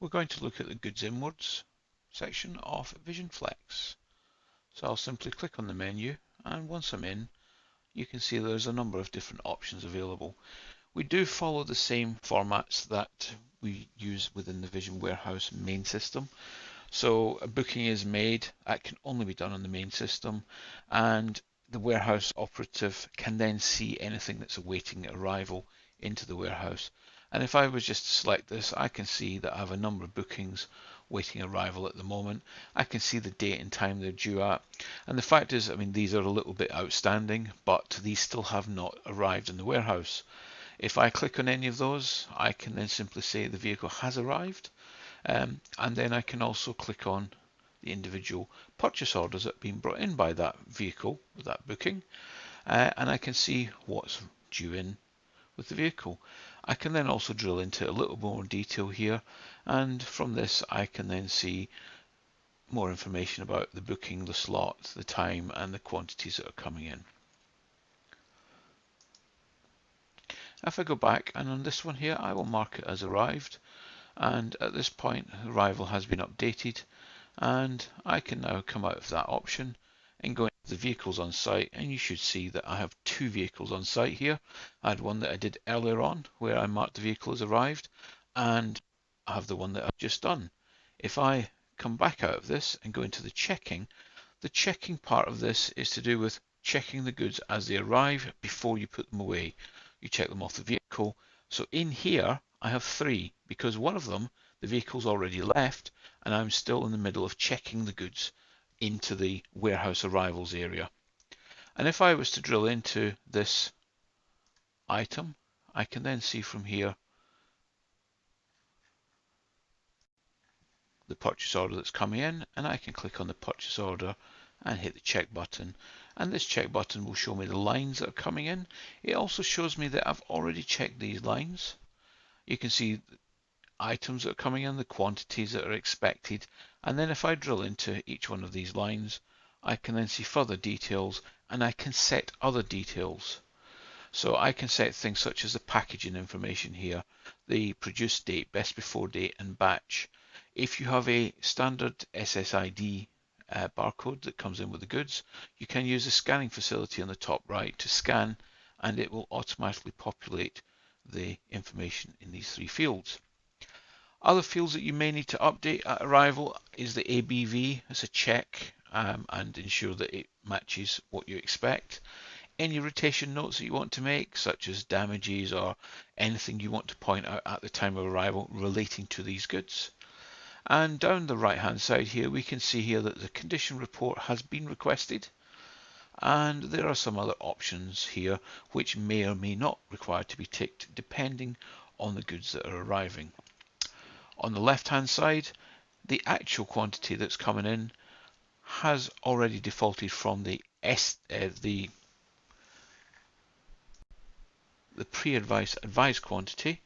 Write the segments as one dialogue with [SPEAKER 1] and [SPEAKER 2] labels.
[SPEAKER 1] we're going to look at the Goods Inwards section of VisionFlex. So I'll simply click on the menu, and once I'm in, you can see there's a number of different options available. We do follow the same formats that we use within the Vision Warehouse main system. So a booking is made, that can only be done on the main system, and the warehouse operative can then see anything that's awaiting arrival into the warehouse. And if I was just to select this, I can see that I have a number of bookings waiting arrival at the moment. I can see the date and time they're due at. And the fact is, I mean, these are a little bit outstanding, but these still have not arrived in the warehouse. If I click on any of those, I can then simply say the vehicle has arrived. And then I can also click on the individual purchase orders that have been brought in by that vehicle, with that booking, and I can see what's due in with the vehicle. I can then also drill into a little more detail here, and from this I can then see more information about the booking, the slot, the time, and the quantities that are coming in. If I go back, and on this one here I will mark it as arrived, and at this point arrival has been updated, and I can now come out of that option and go into the vehicles on site, and you should see that I have two vehicles on site here. I had one that I did earlier on where I marked the vehicle as arrived, and I have the one that I've just done. If I come back out of this and go into the checking part of this is to do with checking the goods as they arrive before you put them away. You check them off the vehicle. So in here I have three, because one of them, the vehicle's already left, and I'm still in the middle of checking the goods into the warehouse arrivals area. And if I was to drill into this item, I can then see from here the purchase order that's coming in, and I can click on the purchase order and hit the check button, and this check button will show me the lines that are coming in. It also shows me that I've already checked these lines. You can see items that are coming in, the quantities that are expected, and then if I drill into each one of these lines, I can then see further details, and I can set other details. So I can set things such as the packaging information here, the produce date, best before date, and batch. If you have a standard SSID barcode that comes in with the goods, you can use the scanning facility on the top right to scan, and it will automatically populate the information in these three fields. Other fields that you may need to update at arrival is the ABV as a check and ensure that it matches what you expect. Any rotation notes that you want to make, such as damages or anything you want to point out at the time of arrival relating to these goods. And down the right hand side here we can see here that the condition report has been requested, and there are some other options here which may or may not require to be ticked depending on the goods that are arriving. On the left hand side, the actual quantity that's coming in has already defaulted from the pre-advised quantity.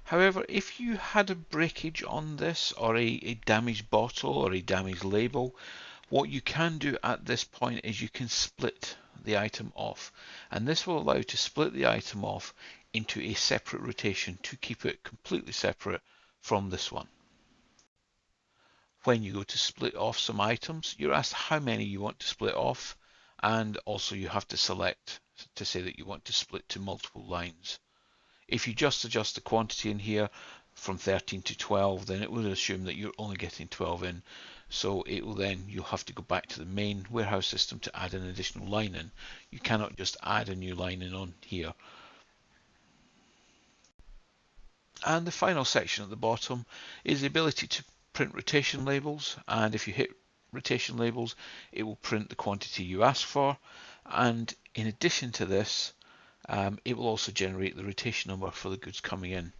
[SPEAKER 1] However, if you had a breakage on this, or a damaged bottle or a damaged label, what you can do at this point is you can split the item off, and this will allow you to split the item off into a separate rotation to keep it completely separate from this one. When you go to split off some items, you're asked how many you want to split off, and also you have to select to say that you want to split to multiple lines. If you just adjust the quantity in here from 13 to 12, then it will assume that you're only getting 12 in. So it will then, you'll have to go back to the main warehouse system to add an additional line in. You cannot just add a new line in on here. And the final section at the bottom is the ability to print rotation labels, and if you hit rotation labels it will print the quantity you ask for, and in addition to this it will also generate the rotation number for the goods coming in.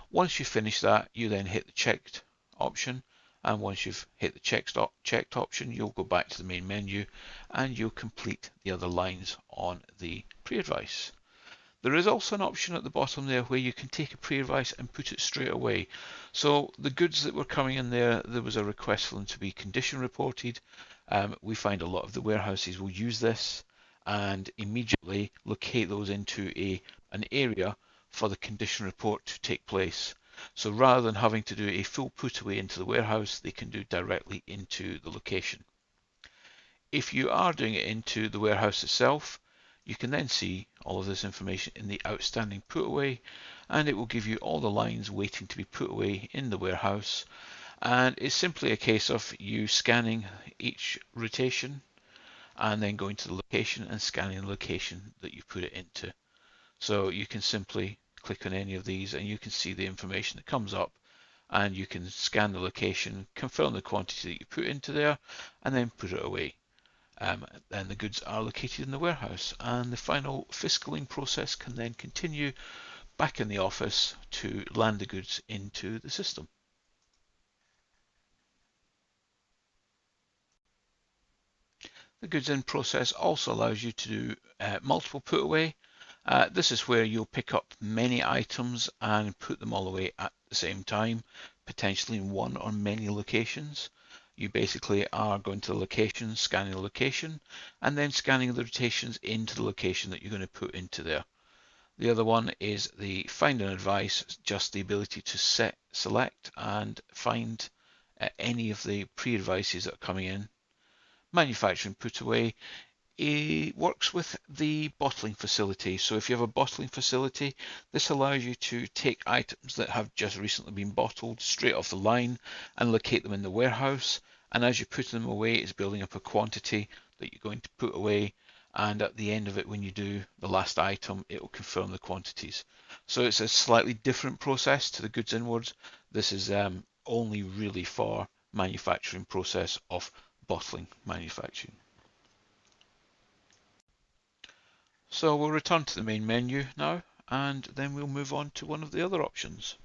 [SPEAKER 1] Once you finish that, you then hit the checked option, and once you've hit the checked option, you'll go back to the main menu and you'll complete the other lines on the pre-advice. There is also an option at the bottom there where you can take a pre-advice and put it straight away. So the goods that were coming in there was a request for them to be condition reported. We find a lot of the warehouses will use this and immediately locate those into an area for the condition report to take place. So rather than having to do a full put away into the warehouse, they can do directly into the location. If you are doing it into the warehouse itself, you can then see all of this information in the outstanding put away, and it will give you all the lines waiting to be put away in the warehouse. And it's simply a case of you scanning each rotation and then going to the location and scanning the location that you put it into. So you can simply click on any of these and you can see the information that comes up, and you can scan the location, confirm the quantity that you put into there, and then put it away. Then the goods are located in the warehouse, and the final fiscaling process can then continue back in the office to land the goods into the system. The goods in process also allows you to do multiple put away. This is where you'll pick up many items and put them all away at the same time, potentially in one or many locations. You basically are going to the location, scanning the location, and then scanning the rotations into the location that you're going to put into there. The other one is the find and advice, just the ability to select and find any of the pre-advices that are coming in. Manufacturing put away, it works with the bottling facility. So if you have a bottling facility, this allows you to take items that have just recently been bottled straight off the line and locate them in the warehouse. And as you put them away, it's building up a quantity that you're going to put away. And at the end of it, when you do the last item, it will confirm the quantities. So it's a slightly different process to the goods inwards. This is only really for manufacturing process of bottling manufacturing. So we'll return to the main menu now, and then we'll move on to one of the other options.